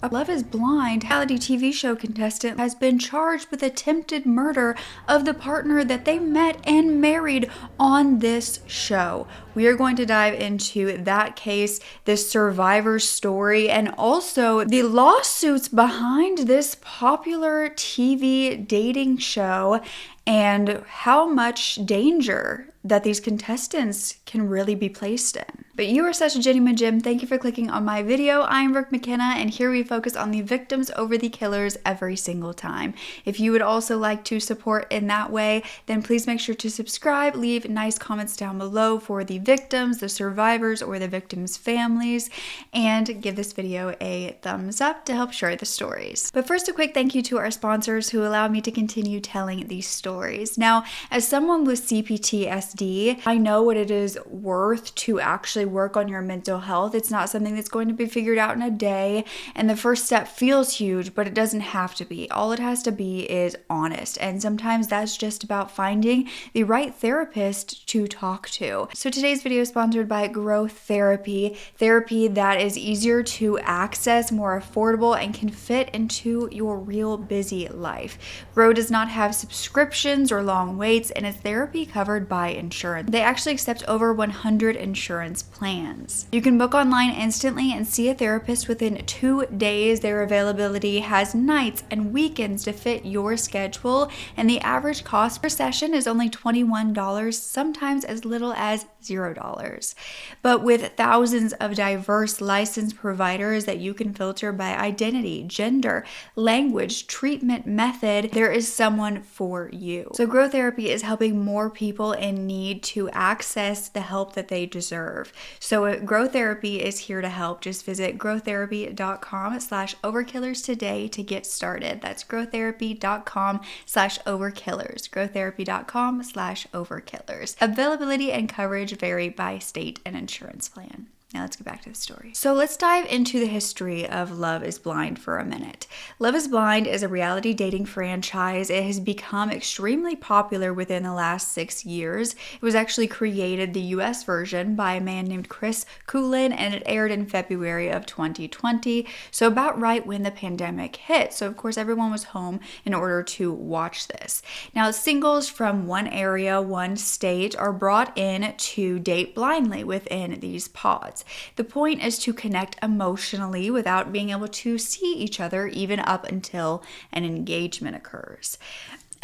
a Love is Blind reality TV show contestant has been charged with attempted murder of the partner that they met and married on this show. We are going to dive into that case, this survivor's story, and also the lawsuits behind this popular TV dating show and how much danger that these contestants can really be placed in. But you are such a genuine gem. Thank you for clicking on my video. I'm Brooke Makenna, and here we focus on the victims over the killers every single time. If you would also like to support in that way, then please make sure to subscribe, leave nice comments down below for the victims, the survivors, or the victims' families, and give this video a thumbs up to help share the stories. But first, a quick thank you to our sponsors who allow me to continue telling these stories. Now, as someone with CPTSD, I know what it is worth to actually work on your mental health. It's not something that's going to be figured out in a day, and the first step feels huge, but it doesn't have to be. All it has to be is honest, and sometimes that's just about finding the right therapist to talk to. So today's video is sponsored by Growth Therapy that is easier to access, more affordable, and can fit into your real busy life. Grow does not have subscriptions or long waits, and it's therapy covered by insurance. They actually accept over 100 insurance plans. You can book online instantly and see a therapist within 2 days. Their availability has nights and weekends to fit your schedule, and the average cost per session is only $21, sometimes as little as $0. But with thousands of diverse licensed providers that you can filter by identity, gender, language, treatment method, there is someone for you. So Grow Therapy is helping more people in need to access the help that they deserve. So Grow Therapy is here to help. Just visit growtherapy.com/overkillers today to get started. That's growtherapy.com/overkillers. growtherapy.com/overkillers. Availability and coverage vary by state and insurance plan. Now let's get back to the story. So let's dive into the history of Love is Blind for a minute. Love is Blind is a reality dating franchise. It has become extremely popular within the last 6 years. It was actually created, the US version, by a man named Chris Coolin, and it aired in February of 2020, so about right when the pandemic hit. So of course everyone was home in order to watch this. Now singles from one area, one state are brought in to date blindly within these pods. The point is to connect emotionally without being able to see each other even up until an engagement occurs.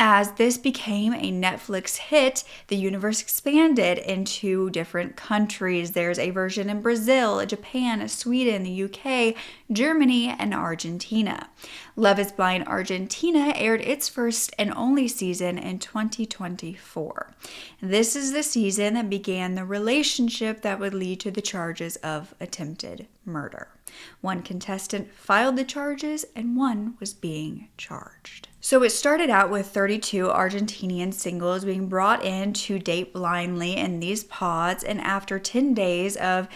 As this became a Netflix hit, the universe expanded into different countries. There's a version in Brazil, Japan, Sweden, the UK, Germany, and Argentina. Love is Blind Argentina aired its first and only season in 2024. This is the season that began the relationship that would lead to the charges of attempted murder. One contestant filed the charges and one was being charged. So it started out with 32 Argentinian singles being brought in to date blindly in these pods, and after 10 days of,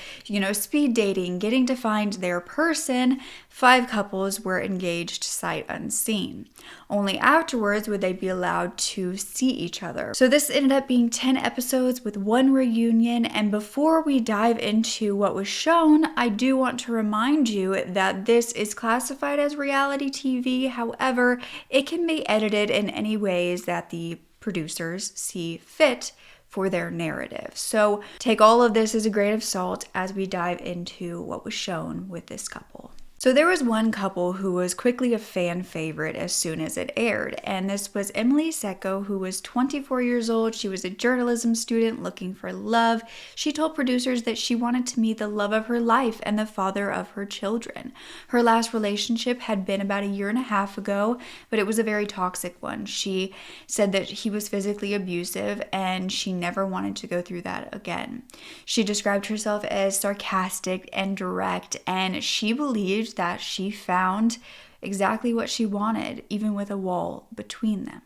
speed dating, getting to find their person, 5 couples were engaged sight unseen. Only afterwards would they be allowed to see each other. So this ended up being 10 episodes with 1 reunion, and before we dive into what was shown, I do want to remind you that this is classified as reality TV. However, it can be edited in any ways that the producers see fit for their narrative. So take all of this as a grain of salt as we dive into what was shown with this couple. So there was one couple who was quickly a fan favorite as soon as it aired, and this was Emily Secco, who was 24 years old. She was a journalism student looking for love. She told producers that she wanted to meet the love of her life and the father of her children. Her last relationship had been about 1.5 years ago, but it was a very toxic one. She said that he was physically abusive and she never wanted to go through that again. She described herself as sarcastic and direct, and she believed that she found exactly what she wanted, even with a wall between them.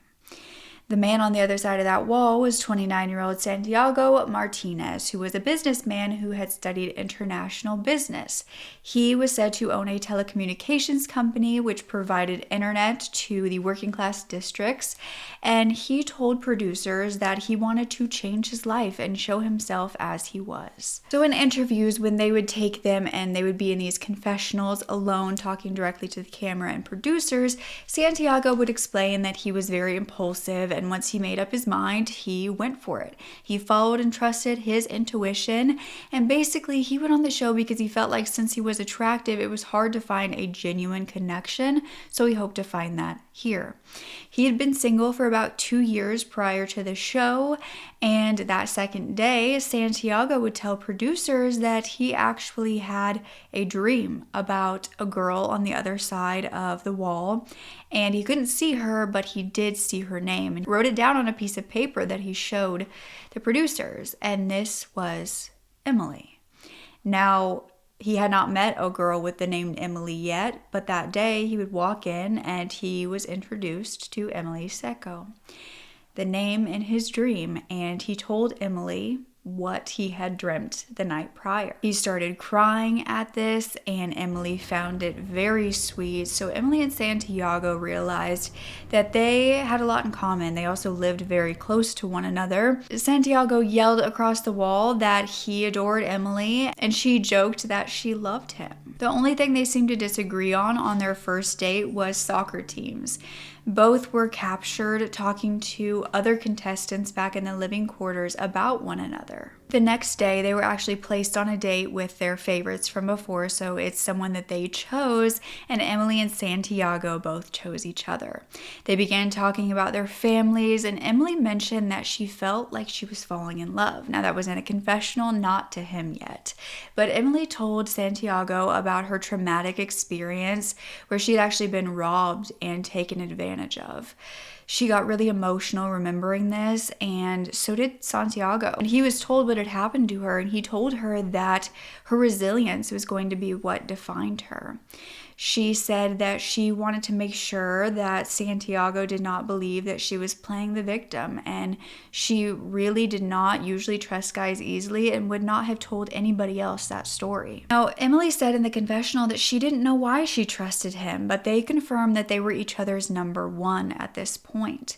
The man on the other side of that wall was 29-year-old Santiago Martinez, who was a businessman who had studied international business. He was said to own a telecommunications company which provided internet to the working class districts, and he told producers that he wanted to change his life and show himself as he was. So in interviews, when they would take them and they would be in these confessionals alone talking directly to the camera and producers, Santiago would explain that he was very impulsive, and once he made up his mind, he went for it. He followed and trusted his intuition, and basically he went on the show because he felt like since he was attractive, it was hard to find a genuine connection, so he hoped to find that here. He had been single for about 2 years prior to the show, and that second day, Santiago would tell producers that he actually had a dream about a girl on the other side of the wall, and he couldn't see her, but he did see her name and wrote it down on a piece of paper that he showed the producers, and this was Emily. Now, he had not met a girl with the name Emily yet, but that day he would walk in and he was introduced to Emily Seco, the name in his dream, and he told Emily what he had dreamt the night prior. He started crying at this, and Emily found it very sweet. So Emily and Santiago realized that they had a lot in common. They also lived very close to one another. Santiago yelled across the wall that he adored Emily, and she joked that she loved him. The only thing they seemed to disagree on their first date was soccer teams. Both were captured talking to other contestants back in the living quarters about one another. The next day, they were actually placed on a date with their favorites from before, so it's someone that they chose, and Emily and Santiago both chose each other. They began talking about their families, and Emily mentioned that she felt like she was falling in love. Now, that was in a confessional, not to him yet, but Emily told Santiago about her traumatic experience where she had actually been robbed and taken advantage of. She got really emotional remembering this, and so did Santiago. And he was told what had happened to her, and he told her that her resilience was going to be what defined her. She said that she wanted to make sure that Santiago did not believe that she was playing the victim, and she really did not usually trust guys easily and would not have told anybody else that story. Now, Emily said in the confessional that she didn't know why she trusted him, but they confirmed that they were each other's number one at this point.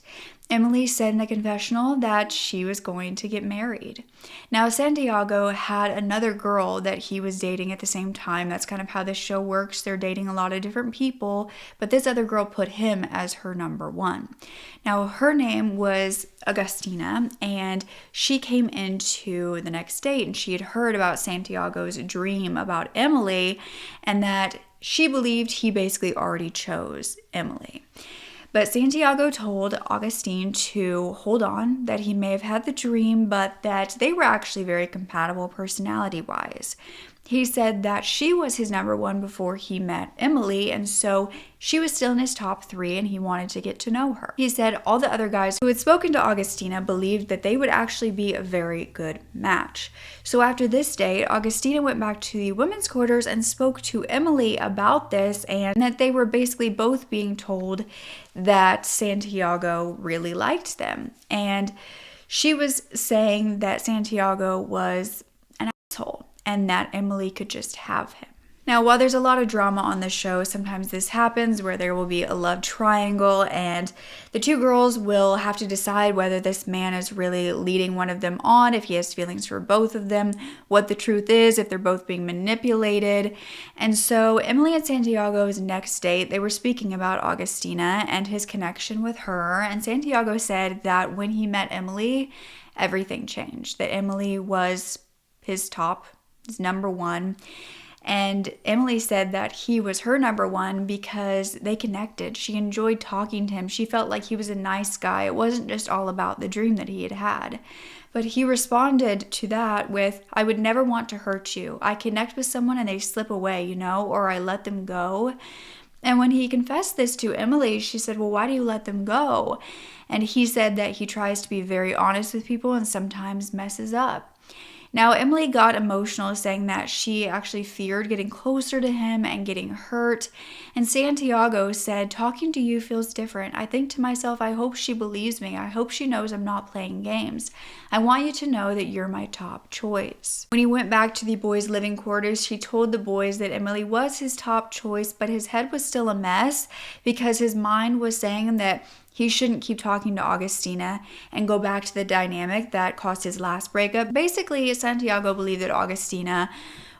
Emily said in the confessional that she was going to get married. Now, Santiago had another girl that he was dating at the same time. That's kind of how this show works. They're dating a lot of different people, but this other girl put him as her number one. Now, her name was Augustina, and she came into the next date, and she had heard about Santiago's dream about Emily, and that she believed he basically already chose Emily. But Santiago told Augustine to hold on, that he may have had the dream, but that they were actually very compatible personality-wise. He said that she was his number one before he met Emily, and so she was still in his top three, and he wanted to get to know her. He said all the other guys who had spoken to Augustina believed that they would actually be a very good match. So after this date, Augustina went back to the women's quarters and spoke to Emily about this, and that they were basically both being told that Santiago really liked them. And she was saying that Santiago was an asshole, and that Emily could just have him. Now, while there's a lot of drama on the show, sometimes this happens where there will be a love triangle, and the two girls will have to decide whether this man is really leading one of them on, if he has feelings for both of them, what the truth is, if they're both being manipulated. And so Emily and Santiago's next date, they were speaking about Augustina and his connection with her, and Santiago said that when he met Emily, everything changed, that Emily was his number one. And Emily said that he was her number one because they connected. She enjoyed talking to him. She felt like he was a nice guy. It wasn't just all about the dream that he had had. But he responded to that with, I would never want to hurt you. I connect with someone and they slip away, or I let them go. And when he confessed this to Emily, she said, well, why do you let them go? And he said that he tries to be very honest with people and sometimes messes up. Now, Emily got emotional, saying that she actually feared getting closer to him and getting hurt. And Santiago said, "Talking to you feels different. I think to myself, I hope she believes me. I hope she knows I'm not playing games. I want you to know that you're my top choice." When he went back to the boys' living quarters, he told the boys that Emily was his top choice, but his head was still a mess because his mind was saying that he shouldn't keep talking to Augustina and go back to the dynamic that caused his last breakup. Basically, Santiago believed that Augustina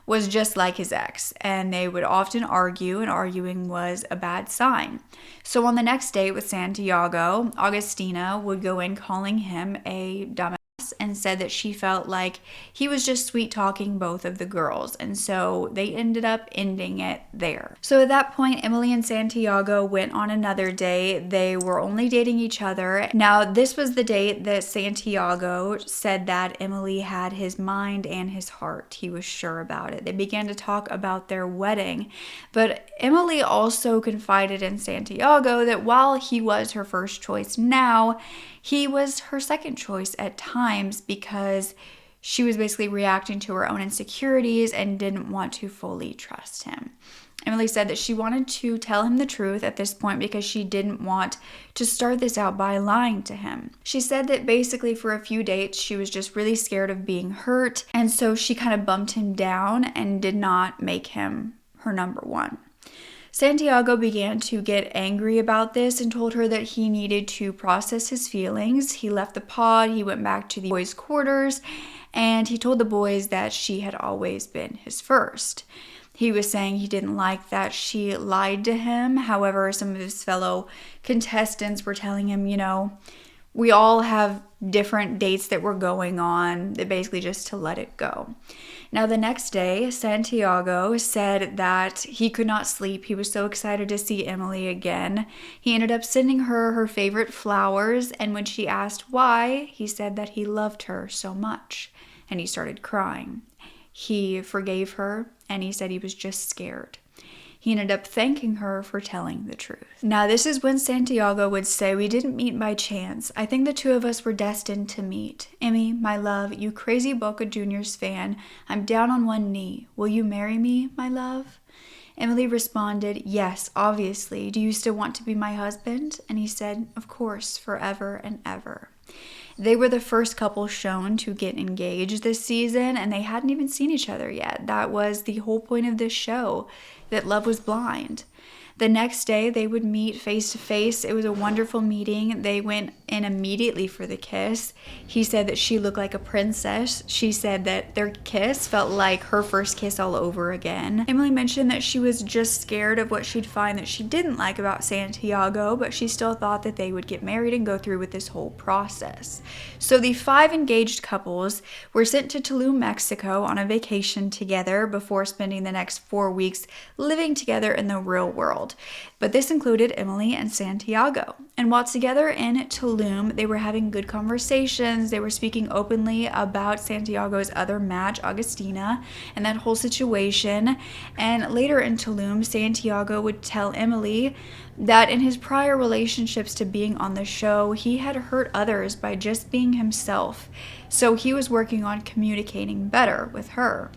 was just like his ex, and they would often argue, and arguing was a bad sign. So on the next date with Santiago, Augustina would go in calling him a dumbass and said that she felt like he was just sweet talking both of the girls, and so they ended up ending it there. So at that point, Emily and Santiago went on another date. They were only dating each other. Now, this was the date that Santiago said that Emily had his mind and his heart. He was sure about it. They began to talk about their wedding, but Emily also confided in Santiago that while he was her first choice now, he was her second choice at times because she was basically reacting to her own insecurities and didn't want to fully trust him. Emily said that she wanted to tell him the truth at this point because she didn't want to start this out by lying to him. She said that basically for a few dates, she was just really scared of being hurt, and so she kind of bumped him down and did not make him her number one. Santiago began to get angry about this and told her that he needed to process his feelings. He left the pod, he went back to the boys' quarters, and he told the boys that she had always been his first. He was saying he didn't like that she lied to him. However, some of his fellow contestants were telling him, we all have different dates that were going on, basically just to let it go. Now, the next day, Santiago said that he could not sleep. He was so excited to see Emily again. He ended up sending her her favorite flowers, and when she asked why, he said that he loved her so much, and he started crying. He forgave her, and he said he was just scared. He ended up thanking her for telling the truth. Now, this is when Santiago would say, "We didn't meet by chance. I think the two of us were destined to meet. Emmy, my love, you crazy Boca Juniors fan, I'm down on one knee. Will you marry me, my love?" Emily responded, "Yes, obviously. Do you still want to be my husband?" And he said, "Of course, forever and ever." They were the first couple shown to get engaged this season, and they hadn't even seen each other yet. That was the whole point of this show, that love was blind. The next day, they would meet face to face. It was a wonderful meeting. They went in immediately for the kiss. He said that she looked like a princess. She said that their kiss felt like her first kiss all over again. Emily mentioned that she was just scared of what she'd find that she didn't like about Santiago, but she still thought that they would get married and go through with this whole process. So the 5 engaged couples were sent to Tulum, Mexico on a vacation together before spending the next 4 weeks living together in the real world. But this included Emily and Santiago. And while together in Tulum, they were having good conversations. They were speaking openly about Santiago's other match, Augustina, and that whole situation. And later in Tulum, Santiago would tell Emily that in his prior relationships to being on the show, he had hurt others by just being himself. So he was working on communicating better with her.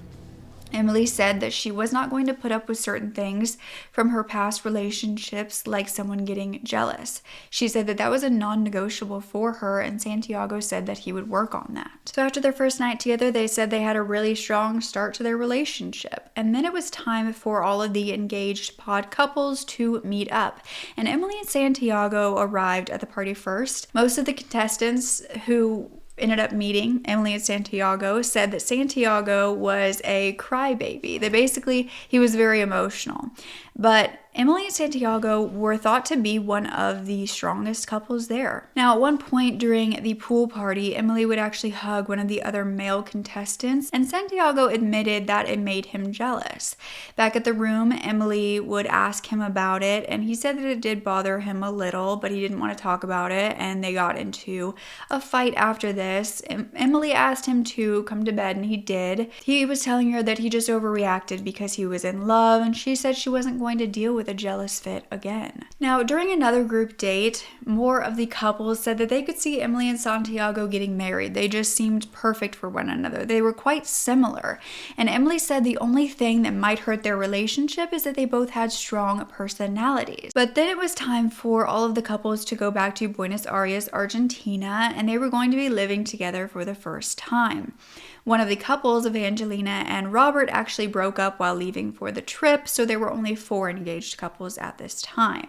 Emily said that she was not going to put up with certain things from her past relationships, like someone getting jealous. She said that that was a non-negotiable for her, and Santiago said that he would work on that. So after their first night together, they said they had a really strong start to their relationship. And then it was time for all of the engaged pod couples to meet up. And Emily and Santiago arrived at the party first. Most of the contestants who ended up meeting Emily and Santiago said that Santiago was a crybaby. That basically he was very emotional. But Emily and Santiago were thought to be one of the strongest couples there. Now, at one point during the pool party, Emily would actually hug one of the other male contestants, and Santiago admitted that it made him jealous. Back at the room, Emily would ask him about it, and he said that it did bother him a little, but he didn't want to talk about it, and they got into a fight after this. Emily asked him to come to bed, and he did. He was telling her that he just overreacted because he was in love, and she said she wasn't going to deal with a jealous fit again. Now, during another group date, more of the couples said that they could see Emily and Santiago getting married. They just seemed perfect for one another. They were quite similar. And Emily said the only thing that might hurt their relationship is that they both had strong personalities. But then it was time for all of the couples to go back to Buenos Aires, Argentina, and they were going to be living together for the first time. One of the couples, Evangelina and Robert, actually broke up while leaving for the trip, so there were only 4 engaged couples at this time.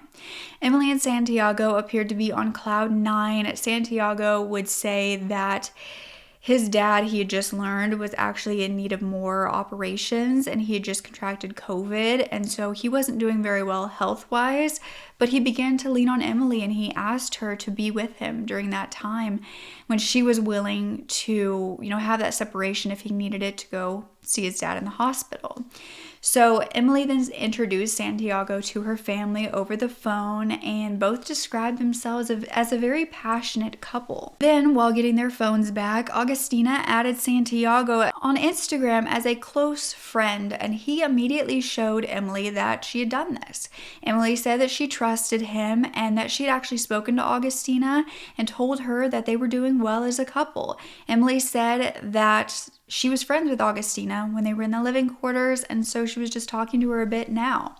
Emily and Santiago appeared to be on cloud 9. Santiago would say that his dad, he had just learned, was actually in need of more operations, and he had just contracted COVID, and so he wasn't doing very well health-wise, but he began to lean on Emily, and he asked her to be with him during that time when she was willing to, have that separation if he needed it to go see his dad in the hospital. So Emily then introduced Santiago to her family over the phone, and both described themselves as a very passionate couple. Then, while getting their phones back, Augustina added Santiago on Instagram as a close friend, and he immediately showed Emily that she had done this. Emily said that she trusted him and that she had actually spoken to Augustina and told her that they were doing well as a couple. Emily said that she was friends with Augustina when they were in the living quarters, and so she was just talking to her a bit now.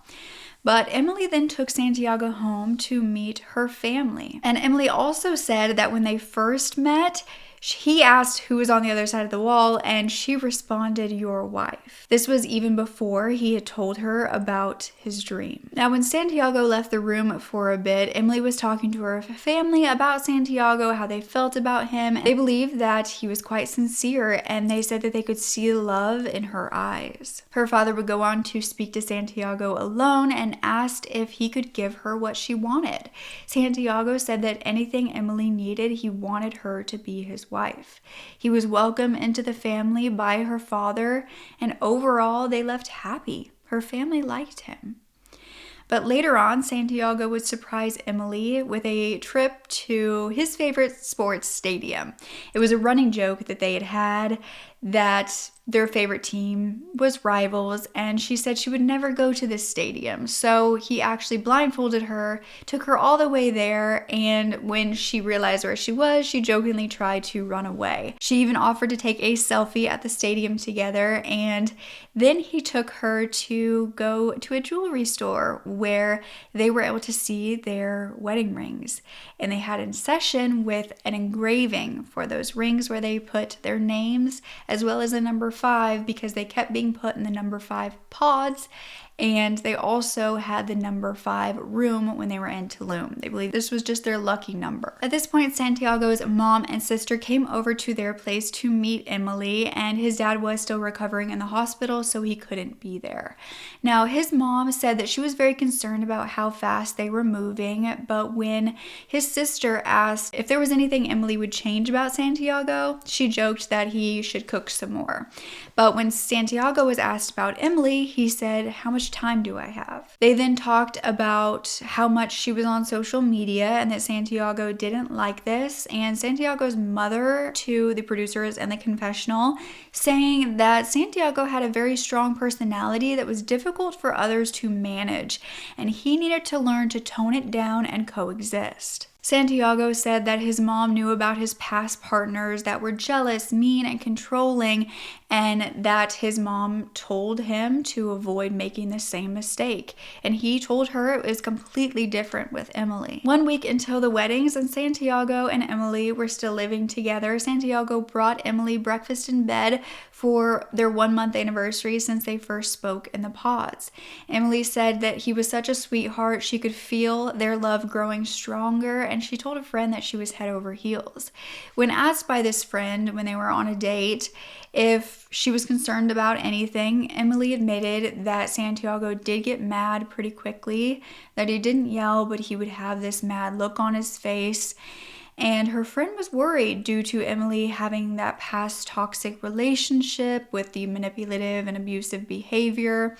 But Emily then took Santiago home to meet her family. And Emily also said that when they first met, he asked who was on the other side of the wall, and she responded, "Your wife." This was even before he had told her about his dream. Now, when Santiago left the room for a bit, Emily was talking to her family about Santiago, how they felt about him. They believed that he was quite sincere, and they said that they could see love in her eyes. Her father would go on to speak to Santiago alone and asked if he could give her what she wanted. Santiago said that anything Emily needed, he wanted her to be his wife. He was welcomed into the family by her father, and overall they left happy. Her family liked him. But later on, Santiago would surprise Emily with a trip to his favorite sports stadium. It was a running joke that they had that their favorite team was rivals, and she said she would never go to this stadium. So he actually blindfolded her, took her all the way there, and when she realized where she was, she jokingly tried to run away. She even offered to take a selfie at the stadium together, and then he took her to go to a jewelry store where they were able to see their wedding rings. And they had a session with an engraving for those rings where they put their names as well as the number 5, because they kept being put in the number 5 pods, and they also had the number 5 room when they were in Tulum. They believed this was just their lucky number. At this point, Santiago's mom and sister came over to their place to meet Emily, and his dad was still recovering in the hospital, so he couldn't be there. Now, his mom said that she was very concerned about how fast they were moving, but when his sister asked if there was anything Emily would change about Santiago, she joked that he should cook some more. But when Santiago was asked about Emily, he said, "How much time do I have?" They then talked about how much she was on social media and that Santiago didn't like this, and Santiago's mother to the producers and the confessional saying that Santiago had a very strong personality that was difficult for others to manage, and he needed to learn to tone it down and coexist. Santiago said that his mom knew about his past partners that were jealous, mean, and controlling, and that his mom told him to avoid making the same mistake. And he told her it was completely different with Emily. 1 week until the weddings, and Santiago and Emily were still living together, Santiago brought Emily breakfast in bed for their 1-month anniversary since they first spoke in the pods. Emily said that he was such a sweetheart, she could feel their love growing stronger, and she told a friend that she was head over heels. When asked by this friend when they were on a date if she was concerned about anything, Emily admitted that Santiago did get mad pretty quickly, that he didn't yell, but he would have this mad look on his face. And her friend was worried due to Emily having that past toxic relationship with the manipulative and abusive behavior.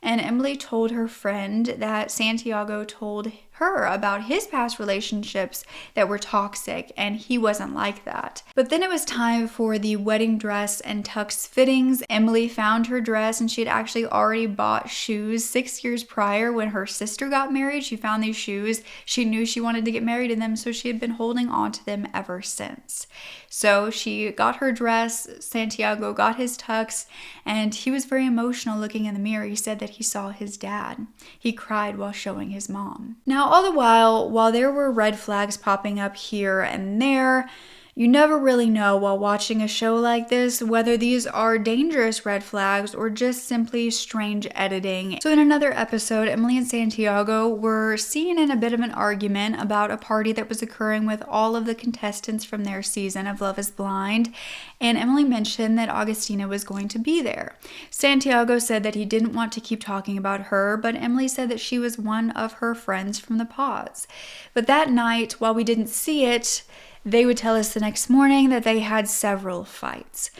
And Emily told her friend that Santiago told her about his past relationships that were toxic, and he wasn't like that. But then it was time for the wedding dress and tux fittings. Emily found her dress, and she had actually already bought shoes 6 years prior when her sister got married. She found these shoes. She knew she wanted to get married in them, so she had been holding on to them ever since. So she got her dress, Santiago got his tux, and he was very emotional looking in the mirror. He said that he saw his dad. He cried while showing his mom. Now, all the while there were red flags popping up here and there, you never really know while watching a show like this whether these are dangerous red flags or just simply strange editing. So in another episode, Emily and Santiago were seen in a bit of an argument about a party that was occurring with all of the contestants from their season of Love is Blind, and Emily mentioned that Augustina was going to be there. Santiago said that he didn't want to keep talking about her, but Emily said that she was one of her friends from the pods. But that night, while we didn't see it, they would tell us the next morning that they had several fights.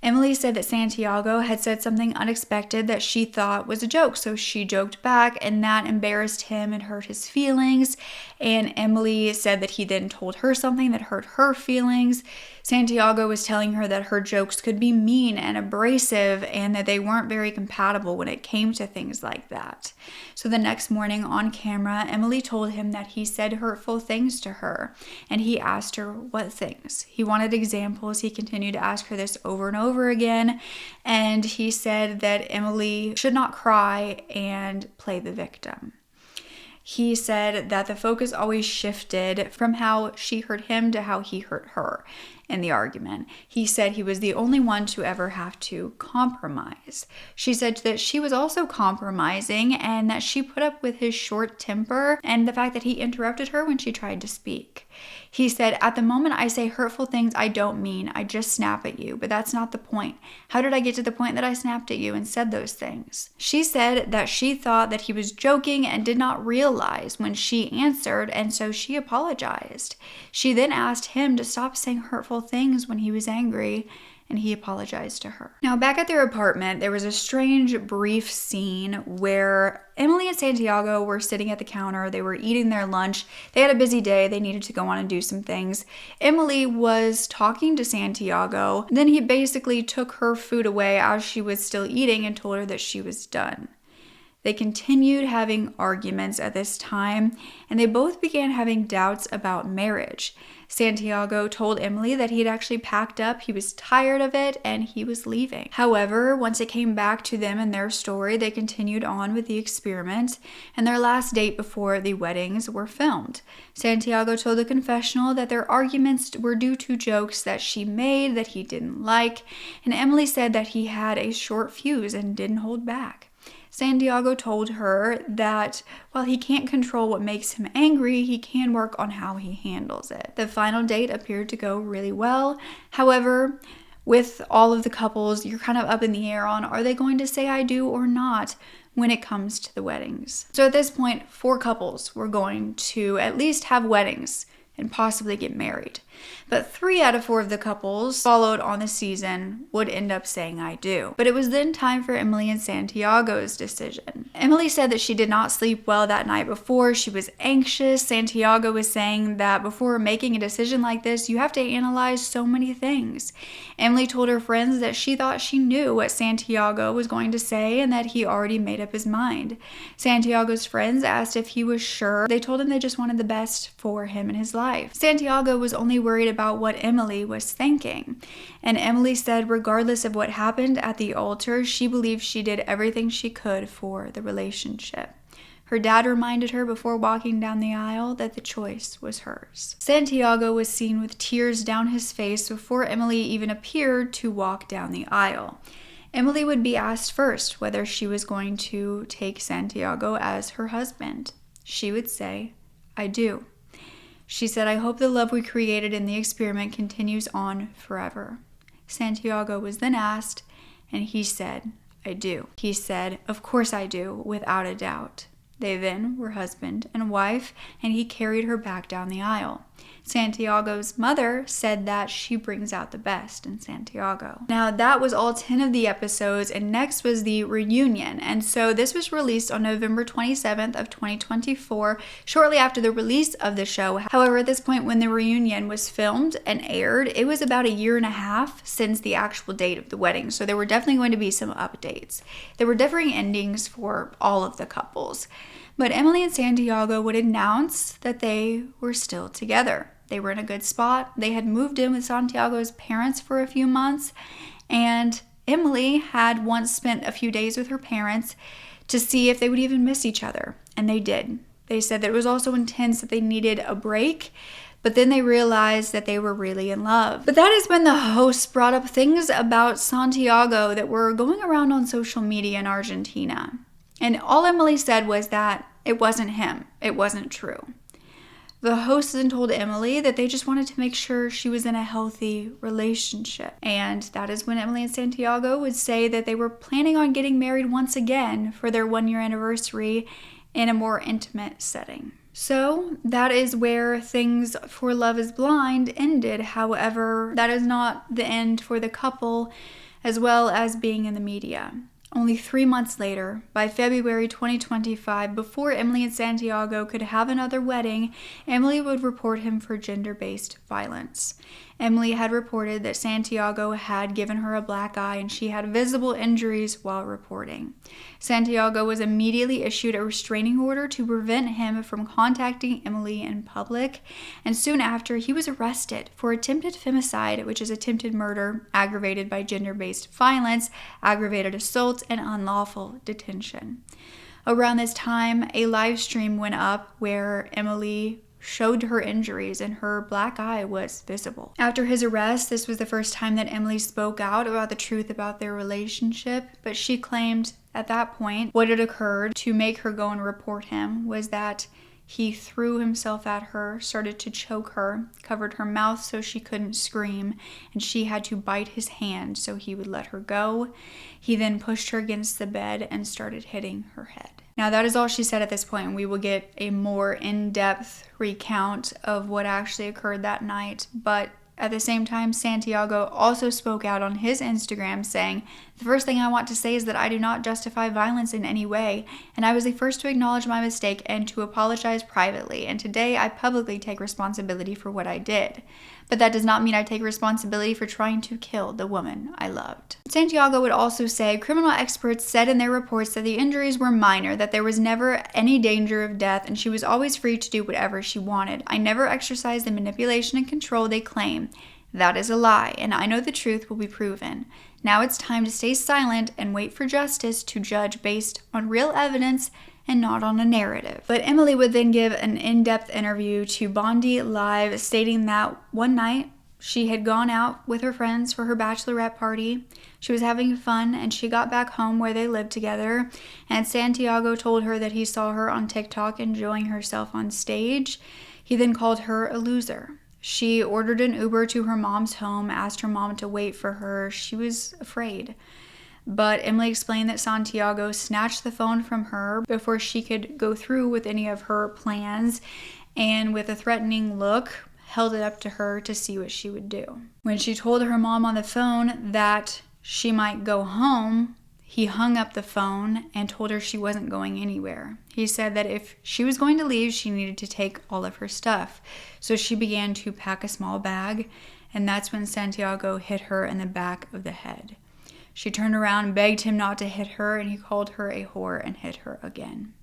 Emily said that Santiago had said something unexpected that she thought was a joke, so she joked back, and that embarrassed him and hurt his feelings. And Emily said that he then told her something that hurt her feelings. Santiago was telling her that her jokes could be mean and abrasive and that they weren't very compatible when it came to things like that. So the next morning on camera, Emily told him that he said hurtful things to her, and he asked her what things. He wanted examples. He continued to ask her this over and over again, and he said that Emily should not cry and play the victim. He said that the focus always shifted from how she hurt him to how he hurt her in the argument. He said he was the only one to ever have to compromise. She said that she was also compromising and that she put up with his short temper and the fact that he interrupted her when she tried to speak. He said, "At the moment I say hurtful things I don't mean. I just snap at you, but that's not the point. How did I get to the point that I snapped at you and said those things?" She said that she thought that he was joking and did not realize when she answered, and so she apologized. She then asked him to stop saying hurtful things when he was angry, and he apologized to her. Now, back at their apartment, there was a strange, brief scene where Emily and Santiago were sitting at the counter. They were eating their lunch. They had a busy day. They needed to go on and do some things. Emily was talking to Santiago. Then he basically took her food away as she was still eating and told her that she was done. They continued having arguments at this time, and they both began having doubts about marriage. Santiago told Emily that he had actually packed up, he was tired of it, and he was leaving. However, once it came back to them and their story, they continued on with the experiment, and their last date before the weddings were filmed. Santiago told the confessional that their arguments were due to jokes that she made that he didn't like, and Emily said that he had a short fuse and didn't hold back. Santiago told her that while he can't control what makes him angry, he can work on how he handles it. The final date appeared to go really well. However, with all of the couples, you're kind of up in the air on, are they going to say I do or not when it comes to the weddings? So at this point, 4 couples were going to at least have weddings and possibly get married. But 3 out of 4 of the couples followed on the season would end up saying I do. But it was then time for Emily and Santiago's decision. Emily said that she did not sleep well that night before. She was anxious. Santiago was saying that before making a decision like this, you have to analyze so many things. Emily told her friends that she thought she knew what Santiago was going to say and that he already made up his mind. Santiago's friends asked if he was sure. They told him they just wanted the best for him and his life. Santiago was only worried about what Emily was thinking. And Emily said regardless of what happened at the altar, she believed she did everything she could for the relationship. Her dad reminded her before walking down the aisle that the choice was hers. Santiago was seen with tears down his face before Emily even appeared to walk down the aisle. Emily would be asked first whether she was going to take Santiago as her husband. She would say, I do. She said, I hope the love we created in the experiment continues on forever. Santiago was then asked, and he said, I do. He said, of course I do, without a doubt. They then were husband and wife, and he carried her back down the aisle. Santiago's mother said that she brings out the best in Santiago. Now, that was all 10 of the episodes, and next was the reunion. And so this was released on November 27th of 2024, shortly after the release of the show. However, at this point when the reunion was filmed and aired, it was about a year and a half since the actual date of the wedding. So there were definitely going to be some updates. There were differing endings for all of the couples. But Emily and Santiago would announce that they were still together. They were in a good spot. They had moved in with Santiago's parents for a few months, and Emily had once spent a few days with her parents to see if they would even miss each other, and they did. They said that it was also intense, that they needed a break, but then they realized that they were really in love. But that is when the hosts brought up things about Santiago that were going around on social media in Argentina. And all Emily said was that it wasn't him. It wasn't true. The hosts then told Emily that they just wanted to make sure she was in a healthy relationship. And that is when Emily and Santiago would say that they were planning on getting married once again for their 1-year anniversary in a more intimate setting. So that is where things for Love is Blind ended. However, that is not the end for the couple, as well as being in the media. Only 3 months later, by February 2025, before Emily and Santiago could have another wedding, Emily would report him for gender-based violence. Emily had reported that Santiago had given her a black eye and she had visible injuries while reporting. Santiago was immediately issued a restraining order to prevent him from contacting Emily in public, and soon after he was arrested for attempted femicide, which is attempted murder aggravated by gender-based violence, aggravated assault, and unlawful detention. Around this time, a live stream went up where Emily showed her injuries and her black eye was visible. After his arrest, this was the first time that Emily spoke out about the truth about their relationship, but she claimed at that point what had occurred to make her go and report him was that he threw himself at her, started to choke her, covered her mouth so she couldn't scream, and she had to bite his hand so he would let her go. He then pushed her against the bed and started hitting her head. Now, that is all she said at this point, and we will get a more in-depth recount of what actually occurred that night. But at the same time, Santiago also spoke out on his Instagram saying, "The first thing I want to say is that I do not justify violence in any way, and I was the first to acknowledge my mistake and to apologize privately, and today I publicly take responsibility for what I did. But that does not mean I take responsibility for trying to kill the woman I loved." Santiago would also say criminal experts said in their reports that the injuries were minor, that there was never any danger of death, and she was always free to do whatever she wanted. "I never exercised the manipulation and control they claim. That is a lie, and I know the truth will be proven. Now it's time to stay silent and wait for justice to judge based on real evidence and not on a narrative." But Emily would then give an in-depth interview to Bondi Live, stating that one night she had gone out with her friends for her bachelorette party. She was having fun, and she got back home where they lived together, and Santiago told her that he saw her on TikTok enjoying herself on stage. He then called her a loser. She ordered an Uber to her mom's home, asked her mom to wait for her. She was afraid. But Emily explained that Santiago snatched the phone from her before she could go through with any of her plans, and with a threatening look, held it up to her to see what she would do. When she told her mom on the phone that she might go home, he hung up the phone and told her she wasn't going anywhere. He said that if she was going to leave, she needed to take all of her stuff. So she began to pack a small bag, and that's when Santiago hit her in the back of the head. She turned around and begged him not to hit her, and he called her a whore and hit her again.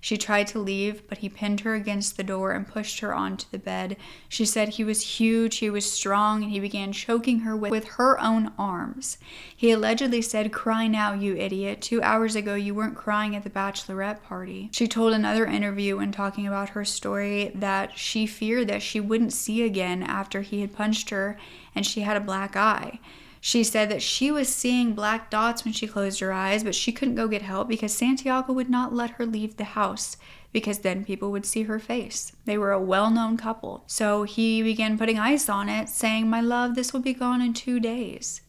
She tried to leave, but he pinned her against the door and pushed her onto the bed. She said he was huge, he was strong, and he began choking her with her own arms. He allegedly said, "Cry now, you idiot. 2 hours ago, you weren't crying at the bachelorette party." She told another interview when talking about her story that she feared that she wouldn't see again after he had punched her and she had a black eye. She said that she was seeing black dots when she closed her eyes, but she couldn't go get help because Santiago would not let her leave the house because then people would see her face. They were a well-known couple. So he began putting ice on it, saying, "My love, this will be gone in 2 days."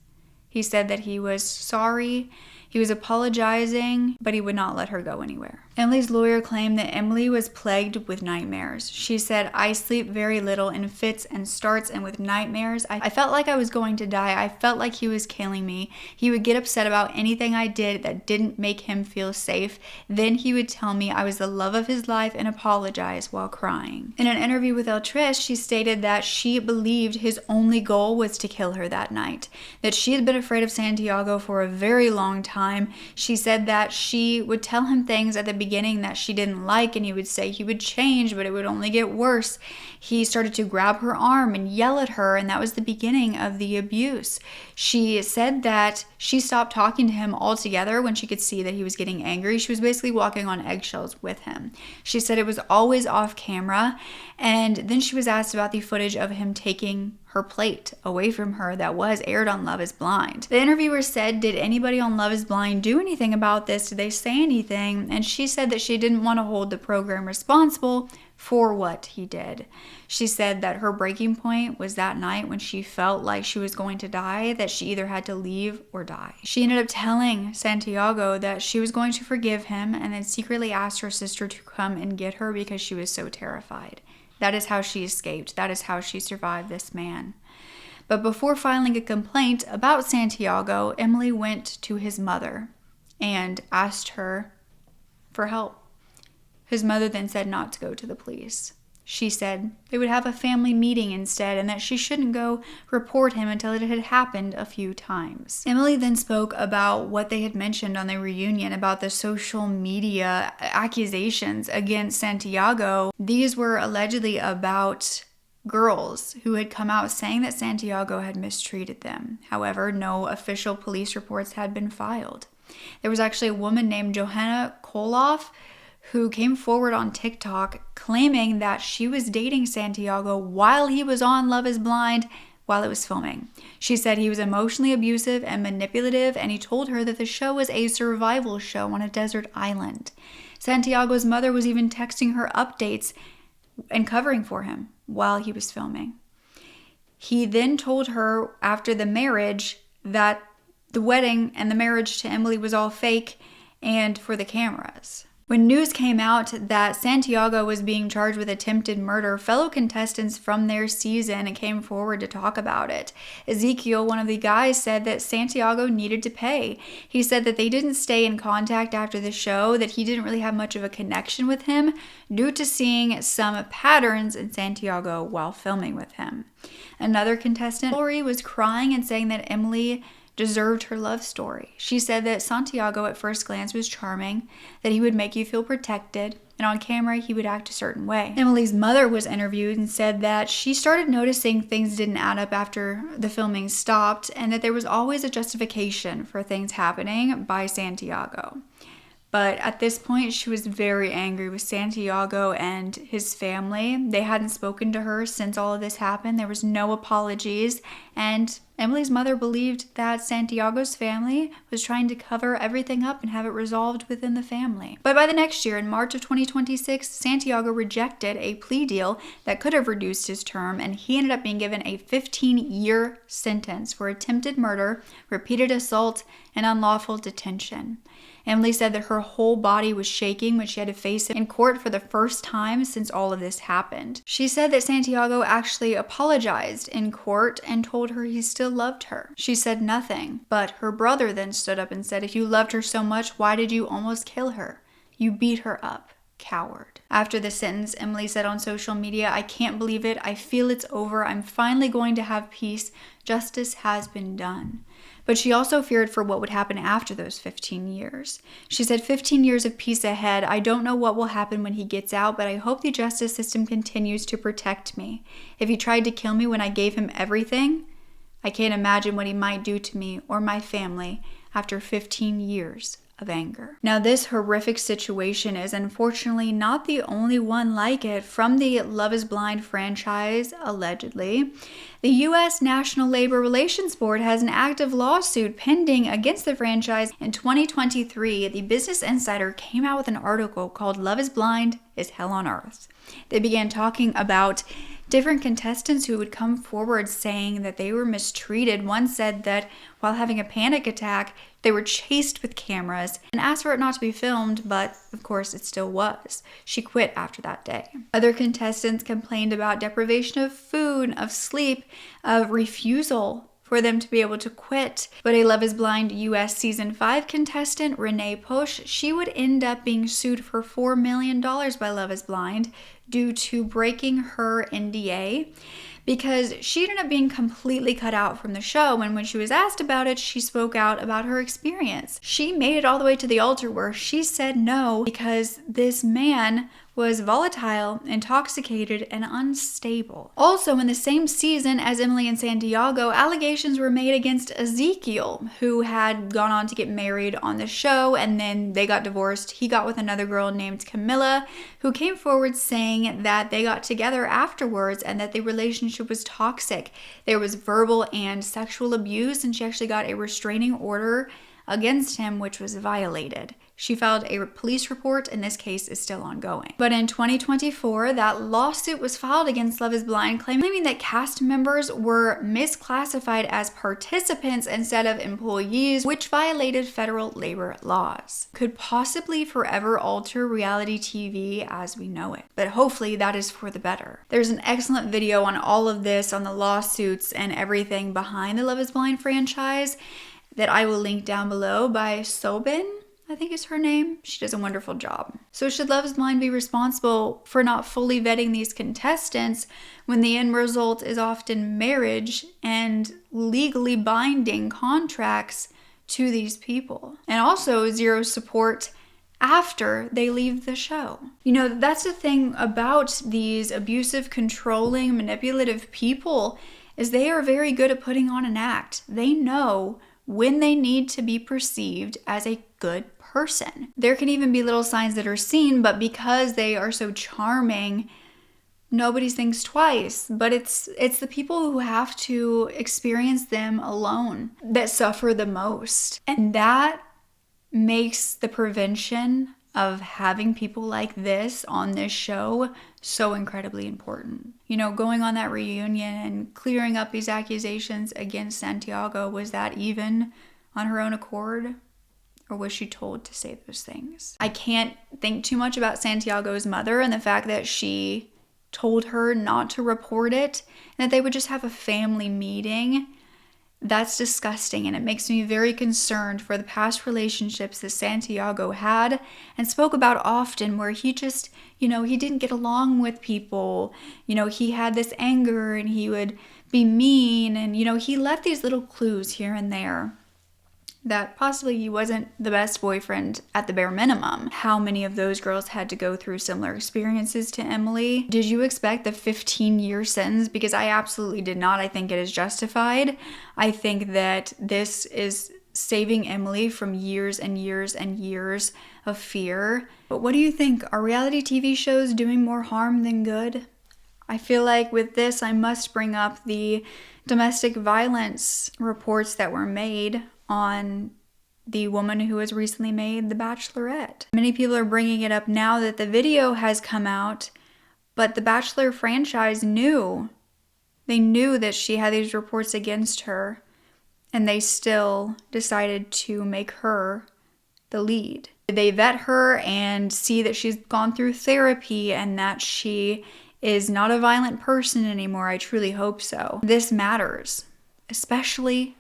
He said that he was sorry. He was apologizing, but he would not let her go anywhere. Emily's lawyer claimed that Emily was plagued with nightmares. She said, "I sleep very little in fits and starts, and with nightmares, I felt like I was going to die. I felt like he was killing me. He would get upset about anything I did that didn't make him feel safe. Then he would tell me I was the love of his life and apologize while crying." In an interview with Elle Trish, she stated that she believed his only goal was to kill her that night, that she had been afraid of Santiago for a very long time. She said that she would tell him things at the beginning that she didn't like, and he would say he would change, but it would only get worse. He started to grab her arm and yell at her, and that was the beginning of the abuse. She said that she stopped talking to him altogether when she could see that he was getting angry. She was basically walking on eggshells with him. She said it was always off camera, and then she was asked about the footage of him taking her plate away from her that was aired on Love is Blind. The interviewer said, "Did anybody on Love is Blind do anything about this? Did they say anything?" And she said that she didn't want to hold the program responsible for what he did. She said that her breaking point was that night when she felt like she was going to die, that she either had to leave or die. She ended up telling Santiago that she was going to forgive him, and then secretly asked her sister to come and get her because she was so terrified. That is how she escaped. That is how she survived this man. But before filing a complaint about Santiago, Emily went to his mother and asked her for help. His mother then said not to go to the police. She said they would have a family meeting instead, and that she shouldn't go report him until it had happened a few times. Emily then spoke about what they had mentioned on the reunion about the social media accusations against Santiago. These were allegedly about girls who had come out saying that Santiago had mistreated them. However, no official police reports had been filed. There was actually a woman named Johanna Koloff who came forward on TikTok claiming that she was dating Santiago while he was on Love is Blind while it was filming. She said he was emotionally abusive and manipulative, and he told her that the show was a survival show on a desert island. Santiago's mother was even texting her updates and covering for him while he was filming. He then told her after the marriage that the wedding and the marriage to Emily was all fake and for the cameras. When news came out that Santiago was being charged with attempted murder, fellow contestants from their season came forward to talk about it. Ezekiel, one of the guys, said that Santiago needed to pay. He said that they didn't stay in contact after the show, that he didn't really have much of a connection with him due to seeing some patterns in Santiago while filming with him. Another contestant, Lori, was crying and saying that Emily deserved her love story. She said that Santiago at first glance was charming, that he would make you feel protected, and on camera he would act a certain way. Emily's mother was interviewed and said that she started noticing things didn't add up after the filming stopped, and that there was always a justification for things happening by Santiago. But at this point, she was very angry with Santiago and his family. They hadn't spoken to her since all of this happened. There was no apologies. And Emily's mother believed that Santiago's family was trying to cover everything up and have it resolved within the family. But by the next year, in March of 2026, Santiago rejected a plea deal that could have reduced his term, and he ended up being given a 15-year sentence for attempted murder, repeated assault, and unlawful detention. Emily said that her whole body was shaking when she had to face him in court for the first time since all of this happened. She said that Santiago actually apologized in court and told her he still loved her. She said nothing, but her brother then stood up and said, "If you loved her so much, why did you almost kill her? You beat her up. Coward." After the sentence, Emily said on social media, "I can't believe it. I feel it's over. I'm finally going to have peace. Justice has been done." But she also feared for what would happen after those 15 years. She said, 15 years of peace ahead. I don't know what will happen when he gets out, but I hope the justice system continues to protect me. If he tried to kill me when I gave him everything, I can't imagine what he might do to me or my family after 15 years of anger. Now, this horrific situation is unfortunately not the only one like it from the Love is Blind franchise, allegedly. The U.S. National Labor Relations Board has an active lawsuit pending against the franchise. In 2023, the Business Insider came out with an article called "Love is Blind is Hell on Earth." They began talking about Different contestants who would come forward saying that they were mistreated. One said that while having a panic attack, they were chased with cameras and asked for it not to be filmed, but of course it still was. She quit after that day. Other contestants complained about deprivation of food, of sleep, of refusal for them to be able to quit. But a Love is Blind US Season 5 contestant, Renee Push, she would end up being sued for $4 million by Love is Blind due to breaking her NDA, because she ended up being completely cut out from the show. And when she was asked about it, she spoke out about her experience. She made it all the way to the altar where she said no because this man was volatile, intoxicated, and unstable. Also, in the same season as Emily and Santiago, allegations were made against Ezekiel, who had gone on to get married on the show, and then they got divorced. He got with another girl named Camilla, who came forward saying that they got together afterwards and that the relationship was toxic. There was verbal and sexual abuse, and she actually got a restraining order against him, which was violated. She filed a police report, and this case is still ongoing. But in 2024, that lawsuit was filed against Love is Blind, claiming that cast members were misclassified as participants instead of employees, which violated federal labor laws. Could possibly forever alter reality TV as we know it. But hopefully that is for the better. There's an excellent video on all of this, on the lawsuits and everything behind the Love is Blind franchise, that I will link down below, by Sobin, I think is her name. She does a wonderful job. So should Love is Blind be responsible for not fully vetting these contestants when the end result is often marriage and legally binding contracts to these people? And also zero support after they leave the show. You know, that's the thing about these abusive, controlling, manipulative people, is they are very good at putting on an act. They know when they need to be perceived as a good person. There can even be little signs that are seen, but because they are so charming, nobody thinks twice. But it's the people who have to experience them alone that suffer the most. And that makes the prevention of having people like this on this show so incredibly important. You know, going on that reunion and clearing up these accusations against Santiago, was that even on her own accord? Or was she told to say those things? I can't think too much about Santiago's mother and the fact that she told her not to report it and that they would just have a family meeting. That's disgusting, and it makes me very concerned for the past relationships that Santiago had and spoke about often, where he just, you know, he didn't get along with people. You know, he had this anger and he would be mean, and, you know, he left these little clues here and there that possibly he wasn't the best boyfriend at the bare minimum. How many of those girls had to go through similar experiences to Emily? Did you expect the 15-year sentence? Because I absolutely did not. I think it is justified. I think that this is saving Emily from years and years and years of fear. But what do you think? Are reality TV shows doing more harm than good? I feel like with this, I must bring up the domestic violence reports that were made on the woman who was recently made the Bachelorette. Many people are bringing it up now that the video has come out, but the Bachelor franchise knew. They knew that she had these reports against her, and they still decided to make her the lead. Did they vet her and see that she's gone through therapy and that she is not a violent person anymore? I truly hope so. This matters. Especially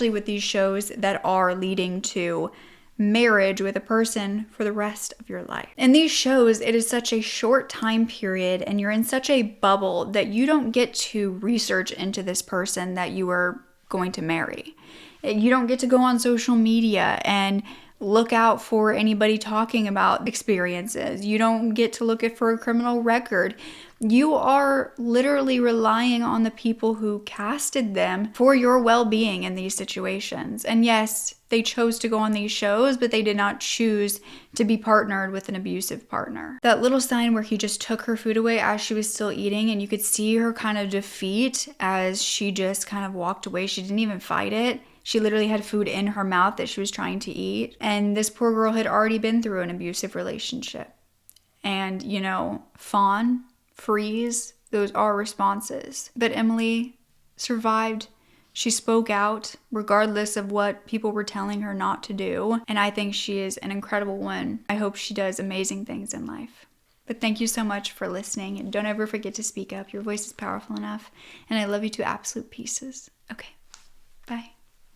with these shows that are leading to marriage with a person for the rest of your life. In these shows, it is such a short time period and you're in such a bubble that you don't get to research into this person that you are going to marry. You don't get to go on social media and look out for anybody talking about experiences. You don't get to look for a criminal record. You are literally relying on the people who casted them for your well-being in these situations. And yes, they chose to go on these shows, but they did not choose to be partnered with an abusive partner. That little sign where he just took her food away as she was still eating, and you could see her kind of defeat as she just kind of walked away. She didn't even fight it. She literally had food in her mouth that she was trying to eat. And this poor girl had already been through an abusive relationship. And, you know, fawn, freeze, those are responses. But Emily survived. She spoke out regardless of what people were telling her not to do. And I think she is an incredible woman. I hope she does amazing things in life. But thank you so much for listening. And don't ever forget to speak up. Your voice is powerful enough. And I love you to absolute pieces. Okay.